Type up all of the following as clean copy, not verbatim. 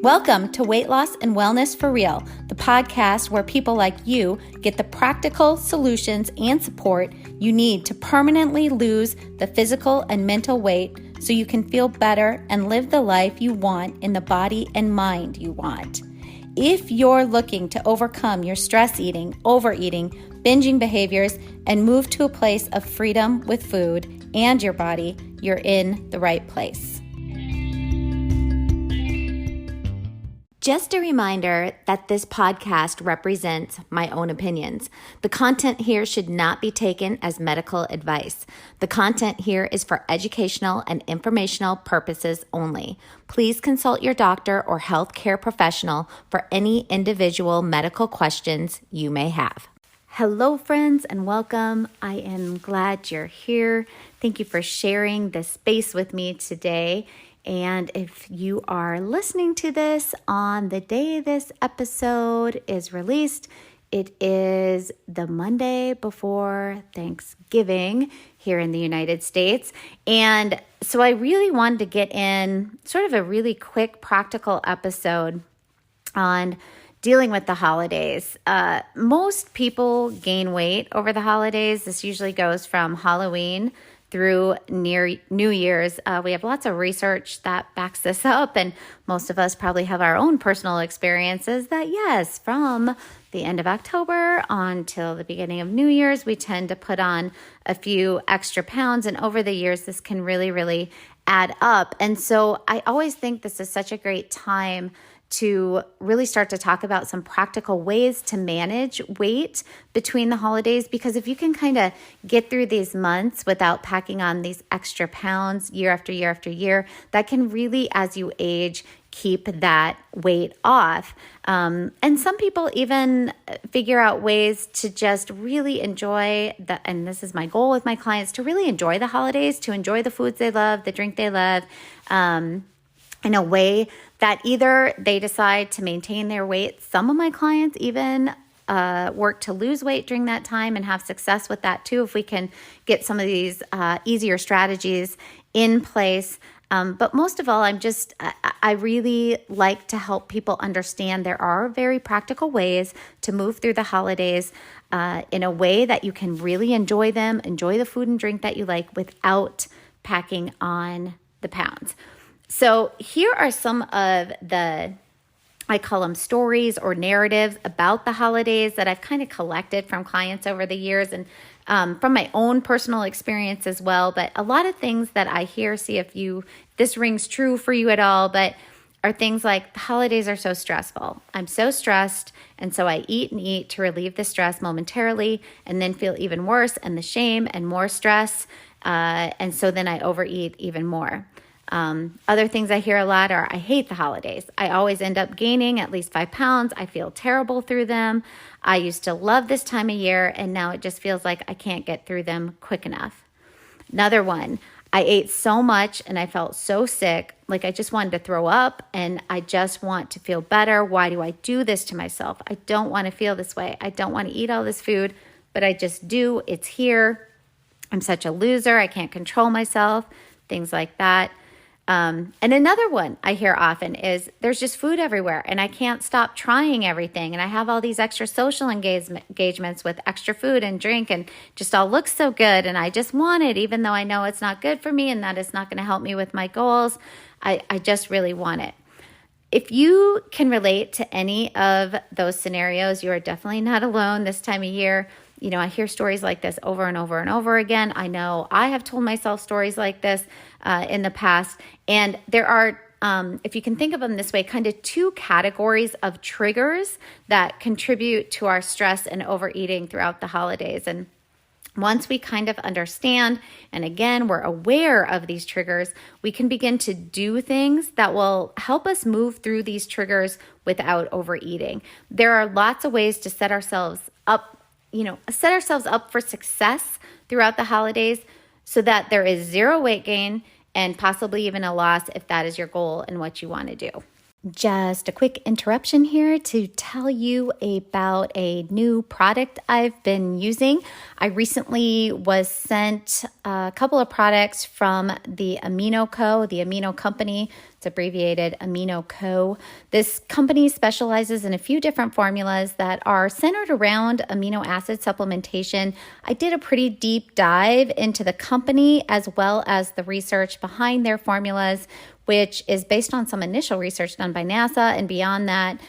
Welcome to Weight Loss and Wellness for Real, the podcast where people like you get the practical solutions and support you need to permanently lose the physical and mental weight so you can feel better and live the life you want in the body and mind you want. If you're looking to overcome your stress eating, overeating, binging behaviors, and move to a place of freedom with food and your body, you're in the right place. Just a reminder that this podcast represents my own opinions. The content here should not be taken as medical advice. The content here is for educational and informational purposes only. Please consult your doctor or healthcare professional for any individual medical questions you may have. Hello, friends, and welcome. I am glad you're here. Thank you for sharing this space with me today. And if you are listening to this on the day this episode is released, it is the Monday before Thanksgiving here in the United States. And so I really wanted to get in sort of a really quick practical episode on dealing with the holidays. Most people gain weight over the holidays. This usually goes from Halloween through near New Year's. We have lots of research that backs this up, and most of us probably have our own personal experiences that yes, from the end of October until the beginning of New Year's, we tend to put on a few extra pounds, and over the years, this can really add up. And so I always think this is such a great time to really start to talk about some practical ways to manage weight between the holidays, because if you can kind of get through these months without packing on these extra pounds year after year after year, that can really, as you age, keep that weight off. And some people even figure out ways to just really enjoy and this is my goal with my clients, to really enjoy the holidays, to enjoy the foods they love, the drink they love, in a way that either they decide to maintain their weight. Some of my clients even work to lose weight during that time and have success with that too, if we can get some of these easier strategies in place. But most of all, I really like to help people understand there are very practical ways to move through the holidays in a way that you can really enjoy them, enjoy the food and drink that you like without packing on the pounds. So here are some of the, I call them stories or narratives about the holidays that I've kind of collected from clients over the years and from my own personal experience as well. But a lot of things that I hear, see if this rings true for you at all, but are things like the holidays are so stressful. I'm so stressed, and so I eat and eat to relieve the stress momentarily and then feel even worse and the shame and more stress. And so then I overeat even more. Other things I hear a lot are, I hate the holidays. I always end up gaining at least 5 pounds. I feel terrible through them. I used to love this time of year, and now it just feels like I can't get through them quick enough. Another one, I ate so much and I felt so sick, like I just wanted to throw up and I just want to feel better. Why do I do this to myself? I don't want to feel this way. I don't want to eat all this food, but I just do. It's here. I'm such a loser. I can't control myself. Things like that. And another one I hear often is there's just food everywhere and I can't stop trying everything. And I have all these extra social engagements with extra food and drink and just all looks so good. And I just want it, even though I know it's not good for me and that it's not going to help me with my goals. I just really want it. If you can relate to any of those scenarios, you are definitely not alone this time of year. You know, I hear stories like this over and over and over again. I know I have told myself stories like this in the past. And there are, if you can think of them this way, kind of two categories of triggers that contribute to our stress and overeating throughout the holidays. And once we kind of understand, and again, we're aware of these triggers, we can begin to do things that will help us move through these triggers without overeating. There are lots of ways to set ourselves up for success throughout the holidays so that there is zero weight gain and possibly even a loss if that is your goal and what you want to do. Just a quick interruption here to tell you about a new product I've been using. I recently was sent a couple of products from the Amino Company It's abbreviated Amino Co. This company specializes in a few different formulas that are centered around amino acid supplementation. I did a pretty deep dive into the company as well as the research behind their formulas, which is based on some initial research done by NASA. And beyond that,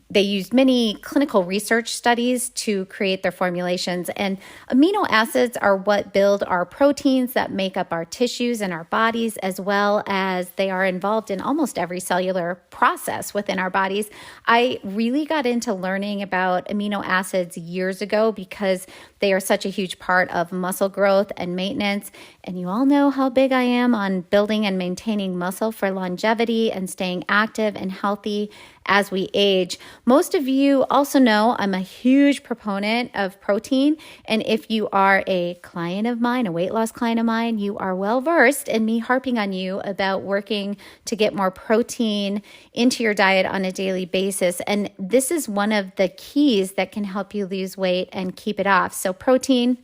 they used many clinical research studies to create their formulations. And amino acids are what build our proteins that make up our tissues and our bodies, as well as they are involved in almost every cellular process within our bodies. I really got into learning about amino acids years ago because they are such a huge part of muscle growth and maintenance. And you all know how big I am on building and maintaining muscle for longevity and staying active and healthy as we age. Most of you also know I'm a huge proponent of protein. And if you are a client of mine, a weight loss client of mine, you are well versed in me harping on you about working to get more protein into your diet on a daily basis. And this is one of the keys that can help you lose weight and keep it off. So protein,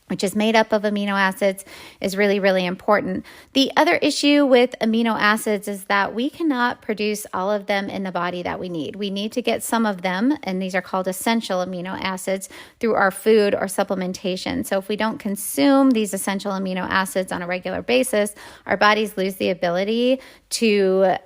which is made up of amino acids, is really, really important. The other issue with amino acids is that we cannot produce all of them in the body that we need. We need to get some of them, and these are called essential amino acids, through our food or supplementation. So if we don't consume these essential amino acids on a regular basis, our bodies lose the ability to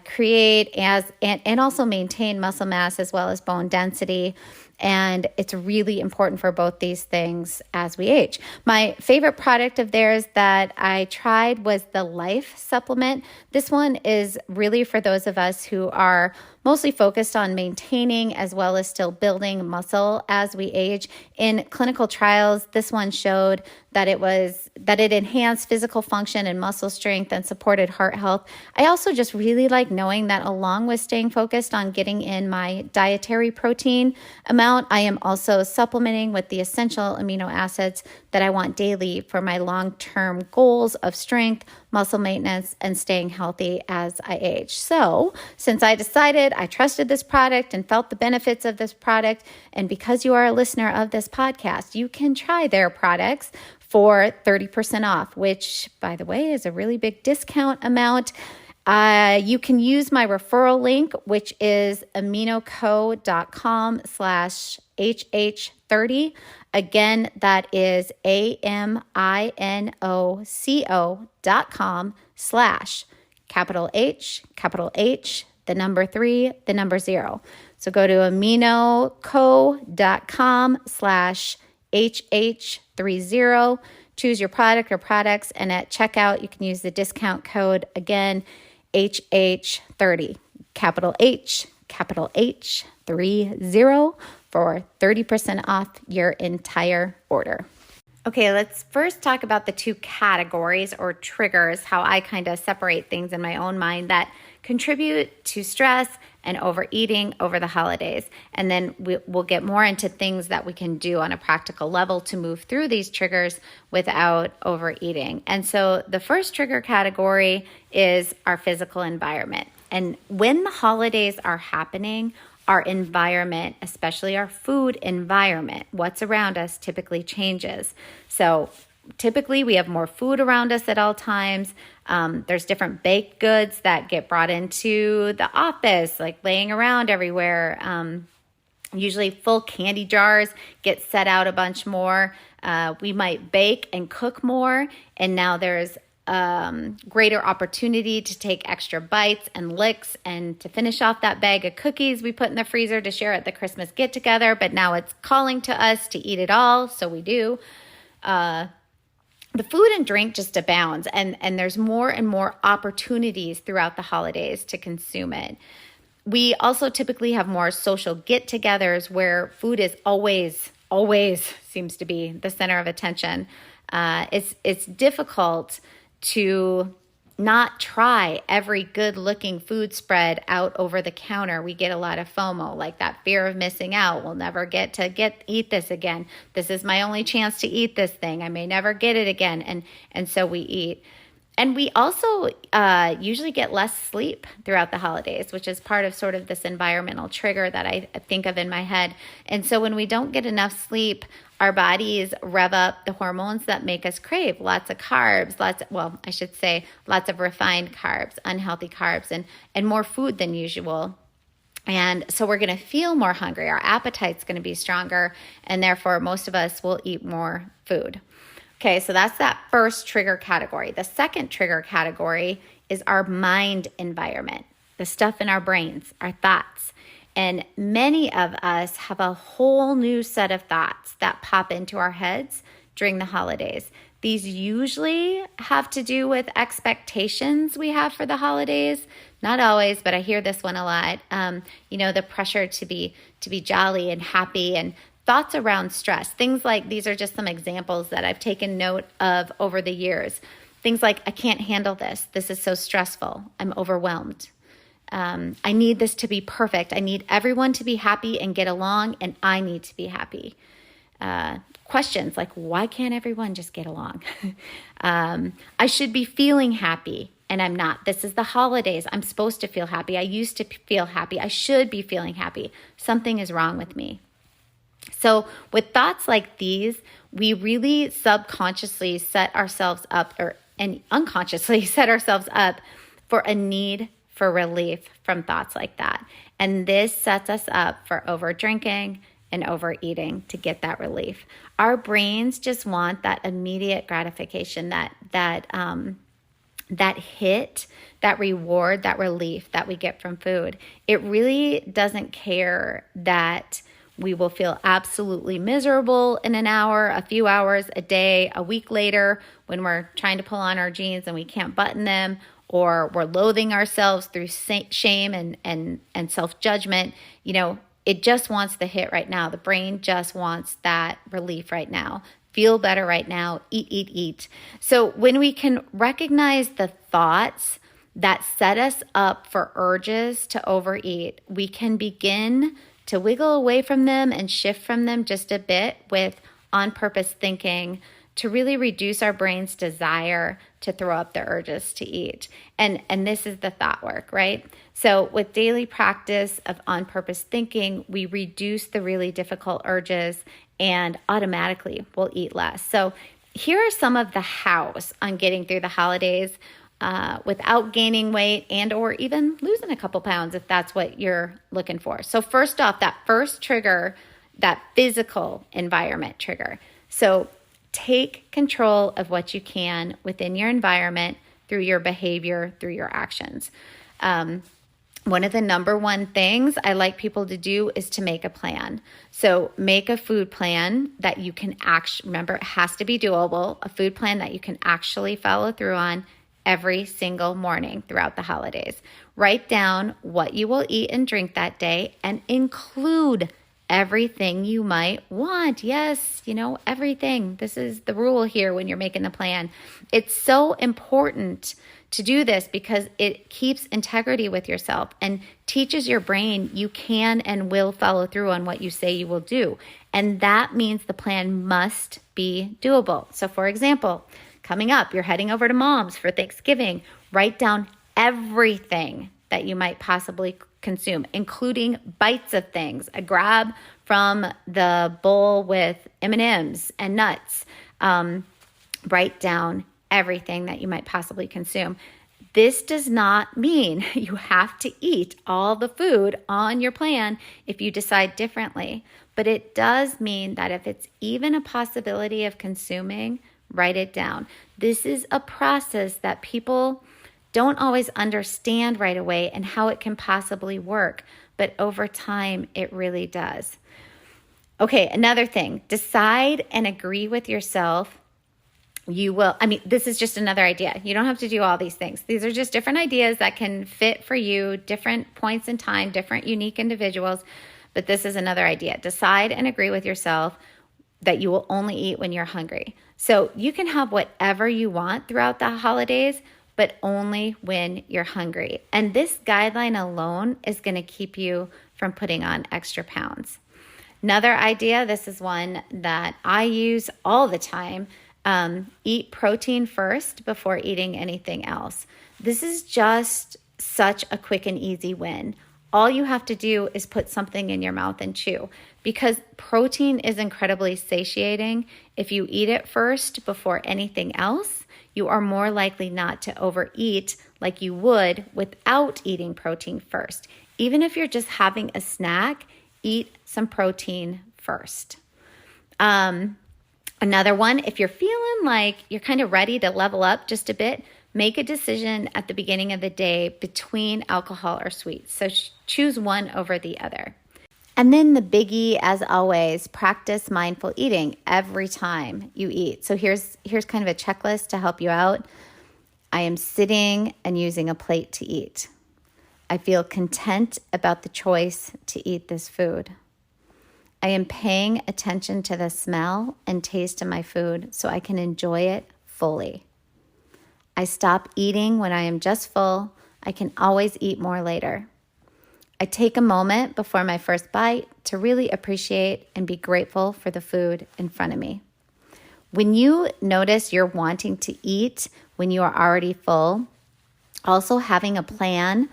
create and also maintain muscle mass as well as bone density. And it's really important for both these things as we age. My favorite product of theirs that I tried was the Life supplement. This one is really for those of us who are mostly focused on maintaining as well as still building muscle as we age. In clinical trials, this one showed that it enhanced physical function and muscle strength and supported heart health. I also just really like knowing that along with staying focused on getting in my dietary protein amount, I am also supplementing with the essential amino acids that I want daily for my long-term goals of strength, muscle maintenance, and staying healthy as I age. So since I trusted this product and felt the benefits of this product, and because you are a listener of this podcast, you can try their products for 30% off, which, by the way, is a really big discount amount. You can use my referral link, which is aminoco.com/HH30. Again, that is AMINOCO.com/H, the number 3, the number 0. So go to aminoco.com/HH30, choose your product or products, and at checkout, you can use the discount code, again, HH30, capital H, capital H, 30, for 30% off your entire order. Okay, let's first talk about the two categories or triggers, how I kind of separate things in my own mind that contribute to stress and overeating over the holidays. And then we'll get more into things that we can do on a practical level to move through these triggers without overeating. And so the first trigger category is our physical environment. And when the holidays are happening, our environment, especially our food environment, what's around us typically changes. So typically we have more food around us at all times. There's different baked goods that get brought into the office, like laying around everywhere. Usually full candy jars get set out a bunch more. We might bake and cook more, and now there's greater opportunity to take extra bites and licks and to finish off that bag of cookies we put in the freezer to share at the Christmas get-together, but now it's calling to us to eat it all, so we do. The food and drink just abounds, and there's more and more opportunities throughout the holidays to consume it. We also typically have more social get-togethers where food is always seems to be the center of attention. It's difficult to not try every good-looking food spread out over the counter. We get a lot of FOMO, like that fear of missing out. We'll never get to eat this again. This is my only chance to eat this thing. I may never get it again. And so we eat. And we also usually get less sleep throughout the holidays, which is part of sort of this environmental trigger that I think of in my head. And so when we don't get enough sleep, our bodies rev up the hormones that make us crave lots of carbs, lots of refined carbs, unhealthy carbs, and more food than usual. And so we're going to feel more hungry. Our appetite's going to be stronger, and therefore most of us will eat more food. Okay, so that's that first trigger category. The second trigger category is our mind environment, the stuff in our brains, our thoughts. And many of us have a whole new set of thoughts that pop into our heads during the holidays. These usually have to do with expectations we have for the holidays. Not always, but I hear this one a lot. The pressure to be jolly and happy, and thoughts around stress. Things like, these are just some examples that I've taken note of over the years. Things like, I can't handle this. This is so stressful. I'm overwhelmed. I need this to be perfect. I need everyone to be happy and get along, and I need to be happy. Questions like, why can't everyone just get along? I should be feeling happy, and I'm not. This is the holidays. I'm supposed to feel happy. I used to feel happy. I should be feeling happy. Something is wrong with me. So with thoughts like these, we really subconsciously set ourselves up, and unconsciously set ourselves up for a need for relief from thoughts like that. And this sets us up for over drinking and overeating to get that relief. Our brains just want that immediate gratification, that hit, that reward, that relief that we get from food. It really doesn't care that we will feel absolutely miserable in an hour, a few hours, a day, a week later, when we're trying to pull on our jeans and we can't button them, or we're loathing ourselves through shame and self-judgment. It just wants the hit right now. The brain just wants that relief right now. Feel better right now. Eat. So when we can recognize the thoughts that set us up for urges to overeat, we can begin to wiggle away from them and shift from them just a bit with on-purpose thinking to really reduce our brain's desire to throw up the urges to eat. And this is the thought work, right? So with daily practice of on-purpose thinking, we reduce the really difficult urges and automatically we'll eat less. So here are some of the hows on getting through the holidays without gaining weight and or even losing a couple pounds if that's what you're looking for. So first off, that first trigger, that physical environment trigger. So take control of what you can within your environment through your behavior, through your actions. One of the number one things I like people to do is to make a plan. So make a food plan that you can remember, it has to be doable, a food plan that you can actually follow through on every single morning throughout the holidays. Write down what you will eat and drink that day and include everything you might want. Yes, everything. This is the rule here when you're making the plan. It's so important to do this because it keeps integrity with yourself and teaches your brain you can and will follow through on what you say you will do. And that means the plan must be doable. So for example, coming up, you're heading over to Mom's for Thanksgiving. Write down everything that you might possibly consume, including bites of things, a grab from the bowl with M&Ms and nuts. Write down everything that you might possibly consume. This does not mean you have to eat all the food on your plan if you decide differently, but it does mean that if it's even a possibility of consuming, write it down. This is a process that people don't always understand right away and how it can possibly work, but over time, it really does. Okay, another thing, decide and agree with yourself. This is just another idea. You don't have to do all these things. These are just different ideas that can fit for you, different points in time, different unique individuals, but this is another idea. Decide and agree with yourself that you will only eat when you're hungry. So you can have whatever you want throughout the holidays, but only when you're hungry. And this guideline alone is going to keep you from putting on extra pounds. Another idea, this is one that I use all the time. Eat protein first before eating anything else. This is just such a quick and easy win. All you have to do is put something in your mouth and chew, because protein is incredibly satiating. If you eat it first before anything else, you are more likely not to overeat like you would without eating protein first. Even if you're just having a snack, eat some protein first. Another one, if you're feeling like you're kind of ready to level up just a bit, make a decision at the beginning of the day between alcohol or sweets. So choose one over the other. And then the biggie, as always, practice mindful eating every time you eat. So here's kind of a checklist to help you out. I am sitting and using a plate to eat. I feel content about the choice to eat this food. I am paying attention to the smell and taste of my food so I can enjoy it fully. I stop eating when I am just full. I can always eat more later. I take a moment before my first bite to really appreciate and be grateful for the food in front of me. When you notice you're wanting to eat when you are already full, also having a plan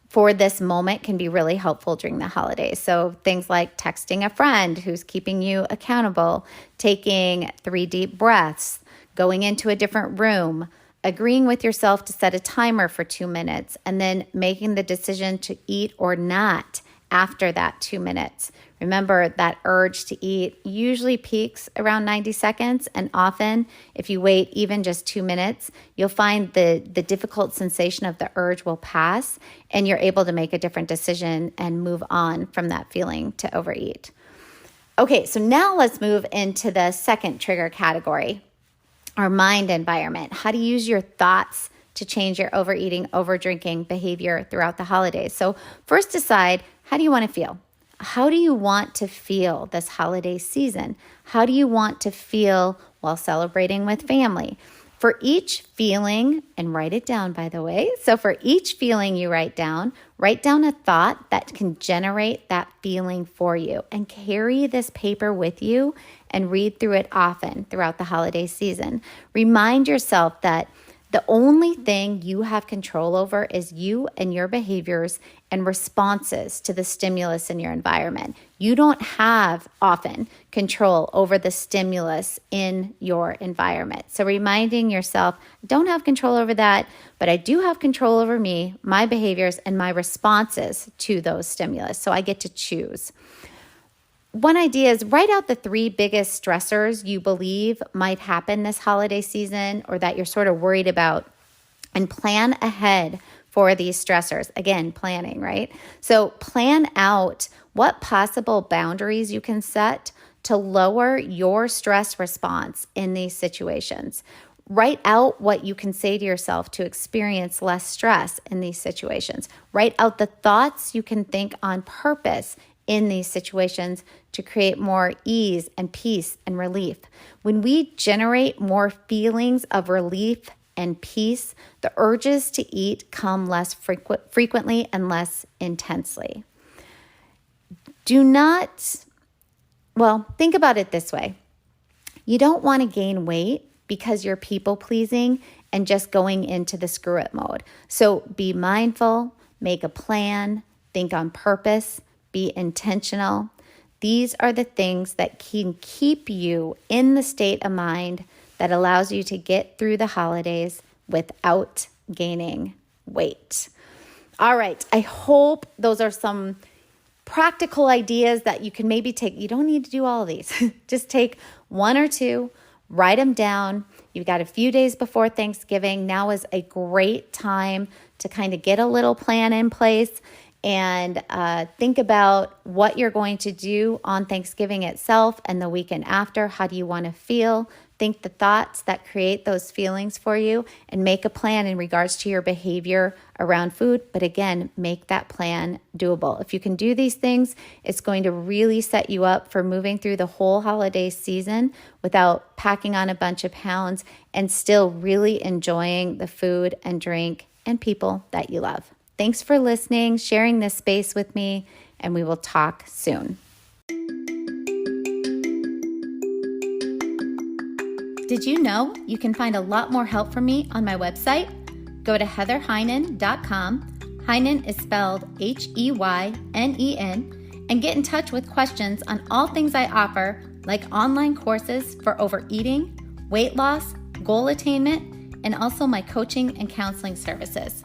for this moment can be really helpful during the holidays. So things like texting a friend who's keeping you accountable, taking 3 deep breaths, going into a different room, agreeing with yourself to set a timer for 2 minutes, and then making the decision to eat or not after that 2 minutes. Remember, that urge to eat usually peaks around 90 seconds, and often if you wait even just 2 minutes, you'll find the difficult sensation of the urge will pass, and you're able to make a different decision and move on from that feeling to overeat. Okay, so now let's move into the second trigger category, our mind environment. How to use your thoughts to change your overeating, overdrinking behavior throughout the holidays. So first decide, how do you want to feel? How do you want to feel this holiday season? How do you want to feel while celebrating with family? For each feeling, and write it down, by the way. So for each feeling you write down a thought that can generate that feeling for you, and carry this paper with you and read through it often throughout the holiday season. Remind yourself that the only thing you have control over is you and your behaviors and responses to the stimulus in your environment. You don't have often control over the stimulus in your environment. So reminding yourself, I don't have control over that, but I do have control over me, my behaviors, and my responses to those stimulus. So I get to choose. One idea is write out the 3 biggest stressors you believe might happen this holiday season, or that you're sort of worried about, and plan ahead for these stressors. Again, planning, right? So plan out what possible boundaries you can set to lower your stress response in these situations. Write out what you can say to yourself to experience less stress in these situations. Write out the thoughts you can think on purpose in these situations to create more ease and peace and relief. When we generate more feelings of relief and peace, the urges to eat come less frequently and less intensely. Think about it this way. You don't want to gain weight because you're people pleasing and just going into the screw it mode. So be mindful, make a plan, think on purpose, be intentional. These are the things that can keep you in the state of mind that allows you to get through the holidays without gaining weight. All right, I hope those are some practical ideas that you can maybe take. You don't need to do all of these. Just take 1 or 2, write them down. You've got a few days before Thanksgiving. Now is a great time to kind of get a little plan in place and think about what you're going to do on Thanksgiving itself and the weekend after. How do you want to feel? Think the thoughts that create those feelings for you, and make a plan in regards to your behavior around food. But again, make that plan doable. If you can do these things, it's going to really set you up for moving through the whole holiday season without packing on a bunch of pounds, and still really enjoying the food and drink and people that you love. Thanks for listening, sharing this space with me, and we will talk soon. Did you know you can find a lot more help from me on my website? Go to heatherheynen.com. Heynen is spelled Heynen, and get in touch with questions on all things I offer, like online courses for overeating, weight loss, goal attainment, and also my coaching and counseling services.